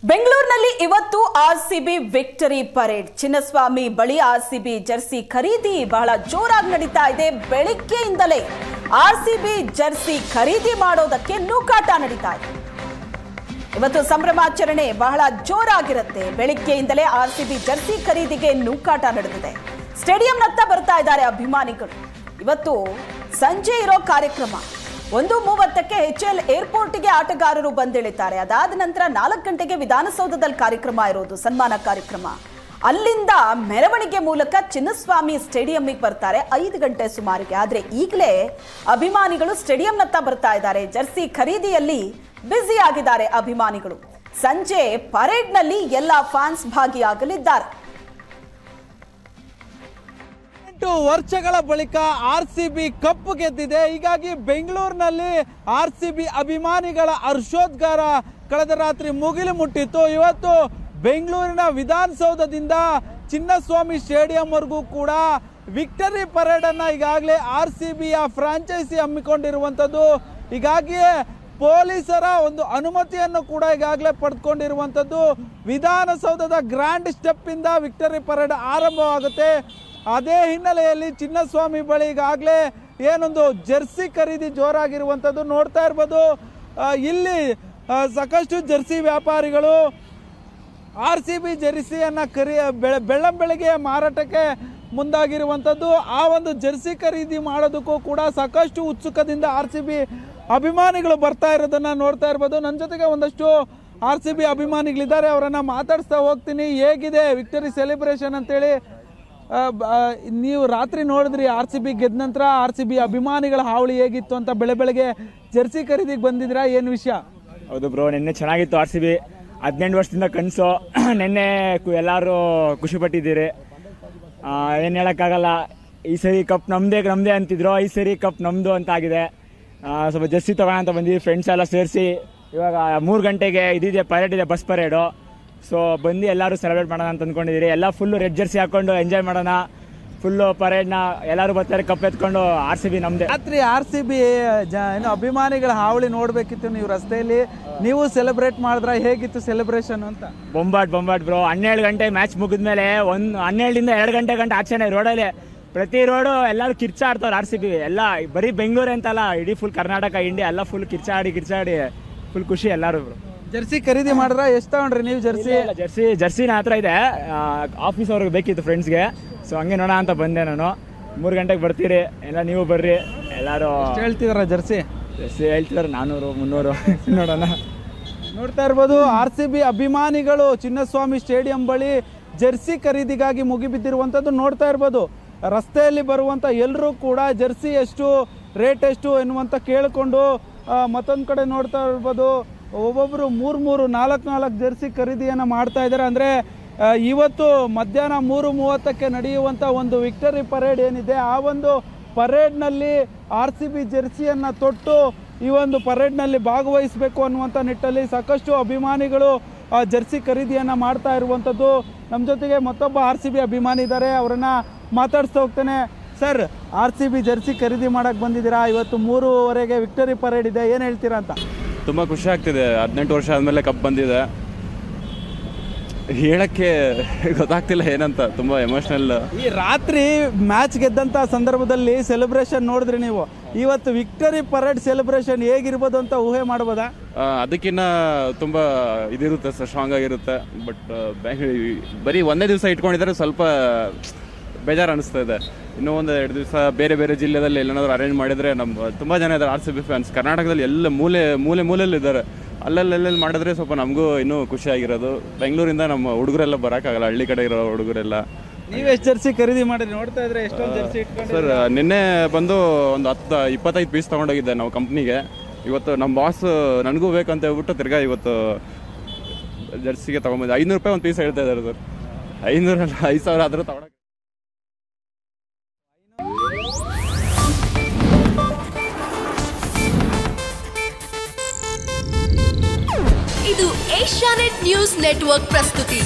ಬೆಂಗಳೂರಿನಲ್ಲಿ ಇವತ್ತು RCB victory parade. Chinnaswamy ಬಳಿ ಆರ್ಸಿಬಿ ಜರ್ಸಿ ಖರೀದಿ ಬಹಳ ಜೋರಾಗಿ ನಡೀತಾ ಇದೆ. ಬೆಳಿಗ್ಗೆಯಿಂದಲೇ ಆರ್ಸಿಬಿ ಜರ್ಸಿ ಖರೀದಿ ಮಾಡೋದಕ್ಕೆ ನೂಕಾಟ ನಡೀತಾ ಇದೆ. ಇವತ್ತು ಸಂಭ್ರಮಾಚರಣೆ ಬಹಳ ಜೋರಾಗಿರುತ್ತೆ. ಬೆಳಿಗ್ಗೆಯಿಂದಲೇ ಆರ್ಸಿಬಿ ಜರ್ಸಿ ಖರೀದಿಗೆ ನೂಕಾಟ ನಡೆದಿದೆ. ಸ್ಟೇಡಿಯಂನತ್ತ ಬರ್ತಾ ಇದ್ದಾರೆ ಅಭಿಮಾನಿಗಳು. ಇವತ್ತು ಸಂಜೆ ಇರೋ ಕಾರ್ಯಕ್ರಮ 1:30ಕ್ಕೆ HL ಏರ್ಪೋರ್ಟ್ಗೆ ಆಟಗಾರರು ಬಂದಿಳಿತಾರೆ. ಅದಾದ ನಂತರ 4 ಗಂಟೆಗೆ ವಿಧಾನಸೌಧದಲ್ಲಿ ಕಾರ್ಯಕ್ರಮ ಇರೋದು, ಸನ್ಮಾನ ಕಾರ್ಯಕ್ರಮ. ಅಲ್ಲಿಂದ ಮೆರವಣಿಗೆ ಮೂಲಕ ಚಿನ್ನಸ್ವಾಮಿ ಸ್ಟೇಡಿಯಂಗೆ ಬರ್ತಾರೆ 5 ಗಂಟೆ ಸುಮಾರಿಗೆ. ಆದ್ರೆ ಈಗಲೇ ಅಭಿಮಾನಿಗಳು ಸ್ಟೇಡಿಯಂನತ್ತ ಬರ್ತಾ ಇದ್ದಾರೆ. ಜರ್ಸಿ ಖರೀದಿಯಲ್ಲಿ ಬ್ಯುಸಿ ಆಗಿದ್ದಾರೆ ಅಭಿಮಾನಿಗಳು. ಸಂಜೆ ಪರೇಡ್ನಲ್ಲಿ ಎಲ್ಲ ಫ್ಯಾನ್ಸ್ ಭಾಗಿಯಾಗಲಿದ್ದಾರೆ. 8 ವರ್ಷಗಳ ಬಳಿಕ ಆರ್ಸಿಬಿ ಕಪ್ ಗೆದ್ದಿದೆ. ಹೀಗಾಗಿ ಬೆಂಗಳೂರಿನಲ್ಲಿ ಆರ್ಸಿಬಿ ಅಭಿಮಾನಿಗಳ ಹರ್ಷೋದ್ಗಾರ ಕಳೆದ ರಾತ್ರಿ ಮುಗಿಲು ಮುಟ್ಟಿತ್ತು. ಇವತ್ತು ಬೆಂಗಳೂರಿನ ವಿಧಾನಸೌಧದಿಂದ ಚಿನ್ನಸ್ವಾಮಿ ಸ್ಟೇಡಿಯಂವರೆಗೂ ಕೂಡ ವಿಕ್ಟರಿ ಪರೇಡ್ ಅನ್ನ ಈಗಾಗಲೇ ಆರ್ಸಿಬಿಯ ಫ್ರಾಂಚೈಸಿ ಹಮ್ಮಿಕೊಂಡಿರುವಂಥದ್ದು. ಹೀಗಾಗಿಯೇ ಪೊಲೀಸರ ಒಂದು ಅನುಮತಿಯನ್ನು ಕೂಡ ಈಗಾಗಲೇ ಪಡೆದುಕೊಂಡಿರುವಂಥದ್ದು. ವಿಧಾನಸೌಧದ ಗ್ರ್ಯಾಂಡ್ ಸ್ಟೆಪ್ ಇಂದ ವಿಕ್ಟರಿ ಪರೇಡ್ ಆರಂಭವಾಗುತ್ತೆ. ಅದೇ ಹಿನ್ನೆಲೆಯಲ್ಲಿ ಚಿನ್ನಸ್ವಾಮಿ ಬಳಿ ಈಗಾಗಲೇ ಏನೊಂದು ಜರ್ಸಿ ಖರೀದಿ ಜೋರಾಗಿರುವಂಥದ್ದು ನೋಡ್ತಾ ಇರ್ಬೋದು. ಇಲ್ಲಿ ಸಾಕಷ್ಟು ಜರ್ಸಿ ವ್ಯಾಪಾರಿಗಳು ಆರ್ಸಿಬಿ ಜರ್ಸಿಯನ್ನು ಬೆಳ್ಳಂಬೆಳಗ್ಗೆ ಮಾರಾಟಕ್ಕೆ ಮುಂದಾಗಿರುವಂಥದ್ದು. ಆ ಒಂದು ಜರ್ಸಿ ಖರೀದಿ ಮಾಡೋದಕ್ಕೂ ಕೂಡ ಸಾಕಷ್ಟು ಉತ್ಸುಕದಿಂದ ಆರ್ಸಿಬಿ ಅಭಿಮಾನಿಗಳು ಬರ್ತಾ ಇರೋದನ್ನ ನೋಡ್ತಾ ಇರ್ಬೋದು. ನನ್ನ ಜೊತೆಗೆ ಒಂದಷ್ಟು ಆರ್ಸಿಬಿ ಅಭಿಮಾನಿಗಳಿದ್ದಾರೆ, ಅವರನ್ನ ಮಾತಾಡಿಸ್ತಾ ಹೋಗ್ತೀನಿ. ಹೇಗಿದೆ ವಿಕ್ಟರಿ ಸೆಲೆಬ್ರೇಷನ್ ಅಂತೇಳಿ? ನೀವು ರಾತ್ರಿ ನೋಡಿದ್ರಿ ಆರ್ಸಿಬಿ ಗೆದ್ದ ನಂತರ ಆರ್ಸಿಬಿ ಅಭಿಮಾನಿಗಳ ಹಾವಳಿ ಹೇಗಿತ್ತು ಅಂತ. ಬೆಳಗ್ಗೆ ಜರ್ಸಿ ಖರೀದಿಗೆ ಬಂದಿದ್ರಾ, ಏನು ವಿಷಯ? ಹೌದು ಬ್ರೋ, ನಿನ್ನೆ ಚೆನ್ನಾಗಿತ್ತು. ಆರ್ಸಿಬಿ 18 ವರ್ಷದಿಂದ ಕನಸು. ನಿನ್ನೆ ಎಲ್ಲರೂ ಖುಷಿ ಪಟ್ಟಿದ್ದೀರಿ. ಏನು ಹೇಳೋಕ್ಕಾಗಲ್ಲ. ಈ ಸರಿ ಕಪ್ ನಮ್ಮದೇ ಅಂತಿದ್ರು, ಈ ಸರಿ ಕಪ್ ನಮ್ಮದು ಅಂತ ಆಗಿದೆ. ಸ್ವಲ್ಪ ಜರ್ಸಿ ತಗೋಣ ಅಂತ ಬಂದಿದ್ವಿ ಫ್ರೆಂಡ್ಸ್ ಎಲ್ಲ ಸೇರಿಸಿ. ಇವಾಗ 3 ಗಂಟೆಗೆ ಇದಿದೆ, ಪರೇಡ್ ಇದೆ, ಬಸ್ ಪರೇಡು. ಸೊ ಬಂದು ಎಲ್ಲರೂ ಸೆಲೆಬ್ರೇಟ್ ಮಾಡೋಣ ಅಂತ ಅಂದ್ಕೊಂಡಿದ್ದೀರಿ. ಎಲ್ಲ ಫುಲ್ಲು ರೆಡ್ ಜರ್ಸಿ ಹಾಕೊಂಡು ಎಂಜಾಯ್ ಮಾಡೋಣ. ಫುಲ್ಲು ಪರೇಡ್ನ ಎಲ್ಲರೂ ಬರ್ತಾರೆ, ಕಪ್ ಎತ್ಕೊಂಡು. ಆರ್ಸಿಬಿ ನಮ್ಮದೇ. ರಾತ್ರಿ ಆರ್ಸಿಬಿ ಏನು ಅಭಿಮಾನಿಗಳ ಹಾವಳಿ ನೋಡಬೇಕಿತ್ತು ನೀವು ರಸ್ತೆಯಲ್ಲಿ. ನೀವು ಸೆಲೆಬ್ರೇಟ್ ಮಾಡಿದ್ರ, ಹೇಗಿತ್ತು ಸೆಲೆಬ್ರೇಷನ್ ಅಂತ? ಬೊಂಬಾಟ್ ಬ್ರೋ. 12 ಗಂಟೆ ಮ್ಯಾಚ್ ಮುಗಿದ್ಮೇಲೆ 12ರಿಂದ 2 ಗಂಟೆ ಆಚೆನೆ ರೋಡಲ್ಲಿ ಪ್ರತಿ ರೋಡು ಎಲ್ಲರೂ ಕಿರ್ಚಾಡ್ತಾರೆ ಆರ್ಸಿಬಿ. ಎಲ್ಲ ಬರೀ ಬೆಂಗಳೂರು ಅಂತಲ್ಲ, ಇಡೀ ಫುಲ್ ಕರ್ನಾಟಕ, ಇಂಡಿಯಾ ಎಲ್ಲ ಫುಲ್ ಕಿರ್ಚಾಡಿ ಫುಲ್ ಖುಷಿ ಎಲ್ಲರೂ. ಜರ್ಸಿ ಖರೀದಿ ಮಾಡಿದ್ರ? ಎಷ್ಟು ತಗೊಂಡ್ರಿ ನೀವು ಜರ್ಸಿ ನನ್ನ ಹತ್ರ ಇದೆ. ಆಫೀಸ್ ಅವ್ರಿಗೆ ಬೇಕಿತ್ತು ಫ್ರೆಂಡ್ಸ್ಗೆ. ಸೊ ಹಂಗೆ ನೋಡೋಣ ಅಂತ ಬಂದೆ ನಾನು. 3 ಗಂಟೆಗೆ ಬರ್ತೀರಿ, ಎಲ್ಲ ನೀವು ಬರ್ರಿ. ಎಲ್ಲರೂ ಹೇಳ್ತಿದಾರ ಜರ್ಸಿ ಹೇಳ್ತಿದಾರೆ 400-300 ನೋಡೋಣ. ನೋಡ್ತಾ ಇರ್ಬೋದು, ಆರ್ಸಿಬಿ ಅಭಿಮಾನಿಗಳು ಚಿನ್ನಸ್ವಾಮಿ ಸ್ಟೇಡಿಯಂ ಬಳಿ ಜರ್ಸಿ ಖರೀದಿಗಾಗಿ ಮುಗಿಬಿದ್ದಿರುವಂಥದ್ದು ನೋಡ್ತಾ ಇರ್ಬೋದು. ರಸ್ತೆಯಲ್ಲಿ ಬರುವಂಥ ಎಲ್ಲರೂ ಕೂಡ ಜರ್ಸಿ ಎಷ್ಟು, ರೇಟ್ ಎಷ್ಟು ಎನ್ನುವಂತ ಕೇಳಿಕೊಂಡು ಮತ್ತೊಂದು ಕಡೆ ನೋಡ್ತಾ ಇರ್ಬೋದು ಒಬ್ಬೊಬ್ಬರು 3-4 ಜರ್ಸಿ ಖರೀದಿಯನ್ನು ಮಾಡ್ತಾ ಇದ್ದಾರೆ. ಅಂದರೆ ಇವತ್ತು ಮಧ್ಯಾಹ್ನ 3:30ಕ್ಕೆ ನಡೆಯುವಂಥ ಒಂದು ವಿಕ್ಟರಿ ಪರೇಡ್ ಏನಿದೆ, ಆ ಒಂದು ಪರೇಡ್ನಲ್ಲಿ ಆರ್ಸಿಬಿ ಜರ್ಸಿಯನ್ನು ತೊಟ್ಟು ಈ ಒಂದು ಪರೇಡ್ನಲ್ಲಿ ಭಾಗವಹಿಸಬೇಕು ಅನ್ನುವಂಥ ನಿಟ್ಟಲ್ಲಿ ಸಾಕಷ್ಟು ಅಭಿಮಾನಿಗಳು ಜರ್ಸಿ ಖರೀದಿಯನ್ನು ಮಾಡ್ತಾ ಇರುವಂಥದ್ದು. ನಮ್ಮ ಜೊತೆಗೆ ಮತ್ತೊಬ್ಬ ಆರ್ಸಿಬಿ ಅಭಿಮಾನಿ ಇದ್ದಾರೆ, ಅವರನ್ನು ಮಾತಾಡಿಸ್ತಾ ಹೋಗ್ತೇನೆ. ಸರ್, ಆರ್ಸಿಬಿ ಜರ್ಸಿ ಖರೀದಿ ಮಾಡೋಕ್ಕೆ ಬಂದಿದ್ದೀರಾ. ಇವತ್ತು 3:30ಗೆ ವಿಕ್ಟರಿ ಪರೇಡ್ ಇದೆ, ಏನು ಹೇಳ್ತೀರಾ ಅಂತ? ತುಂಬ ಖುಷಿ ಆಗ್ತಿದೆ. 18 ವರ್ಷ ಆದಮೇಲೆ ಕಪ್ ಬಂದಿದೆ. ಹೇಳಕ್ಕೆ ಗೊತ್ತಾಗ್ತಿಲ್ಲ ಏನಂತ, ತುಂಬ ಎಮೋಷ್ನಲ್. ಈ ರಾತ್ರಿ ಮ್ಯಾಚ್ ಗೆದ್ದಂಥ ಸಂದರ್ಭದಲ್ಲಿ ಸೆಲೆಬ್ರೇಷನ್ ನೋಡಿದ್ರಿ ನೀವು. ಇವತ್ತು ವಿಕ್ಟರಿ ಪರೇಡ್ ಸೆಲೆಬ್ರೇಷನ್ ಹೇಗಿರ್ಬೋದು ಅಂತ ಊಹೆ ಮಾಡ್ಬೋದಾ? ಅದಕ್ಕಿಂತ ತುಂಬ ಇದಿರುತ್ತೆ ಸರ್, ಸ್ಟ್ರಾಂಗ್ ಆಗಿರುತ್ತೆ. ಬಟ್ ಬರೀ ಒಂದೇ ದಿವಸ ಇಟ್ಕೊಂಡಿದ್ದಾರೆ, ಸ್ವಲ್ಪ ಬೇಜಾರು ಅನಿಸ್ತಾ ಇದೆ. ಇನ್ನೂ 1-2 ದಿವಸ ಬೇರೆ ಬೇರೆ ಜಿಲ್ಲೆಯಲ್ಲಿ ಎಲ್ಲೇನಾದ್ರು ಅರೇಂಜ್ ಮಾಡಿದರೆ, ನಮ್ಮ ತುಂಬ ಜನ ಇದ್ದಾರೆ ಆರ್ಸಿಬಿ ಫ್ಯಾನ್ಸ್ ಕರ್ನಾಟಕದಲ್ಲಿ. ಎಲ್ಲ ಮೂಲೆಯಲ್ಲಿ ಇದ್ದಾರೆ. ಅಲ್ಲೆಲ್ಲಿ ಮಾಡಿದ್ರೆ ಸ್ವಲ್ಪ ನಮಗೂ ಇನ್ನೂ ಖುಷಿ ಆಗಿರೋದು. ಬೆಂಗಳೂರಿಂದ ನಮ್ಮ ಹುಡುಗರೆಲ್ಲ ಬರೋಕ್ಕಾಗಲ್ಲ, ಹಳ್ಳಿ ಕಡೆ ಇರೋ ಹುಡುಗರೆಲ್ಲ. ನೀವೆಷ್ಟು ಜರ್ಸಿ ಖರೀದಿ ಮಾಡಿದ್ರಿ? ನೋಡ್ತಾ ಇದ್ರೆ ಎಷ್ಟೊಂದು ಜರ್ಸಿ ಇಟ್ಕೊಂಡು. ಸರ್, ನಿನ್ನೆ ಬಂದು ಒಂದು 10-25 ಪೀಸ್ ತೊಗೊಂಡೋಗಿದ್ದೆ ನಾವು ಕಂಪ್ನಿಗೆ. ಇವತ್ತು ನಮ್ಮ ಬಾಸ್ ನನಗೂ ಬೇಕಂತ ಹೇಳ್ಬಿಟ್ಟು ತಿರ್ಗಾ ಇವತ್ತು ಜರ್ಸಿಗೆ ತೊಗೊಂಬಂದೆ. 500 ರೂಪಾಯಿ ಒಂದು ಪೀಸ್ ಹೇಳ್ತಾ ಇದ್ದಾರೆ ಸರ್. 500 ಆದರೂ ತೊಗೊಳಕ್ಕೆ. ಇದು ಏಷ್ಯಾನೆಟ್ ನ್ಯೂಸ್ ನೆಟ್ವರ್ಕ್ ಪ್ರಸ್ತುತಿ.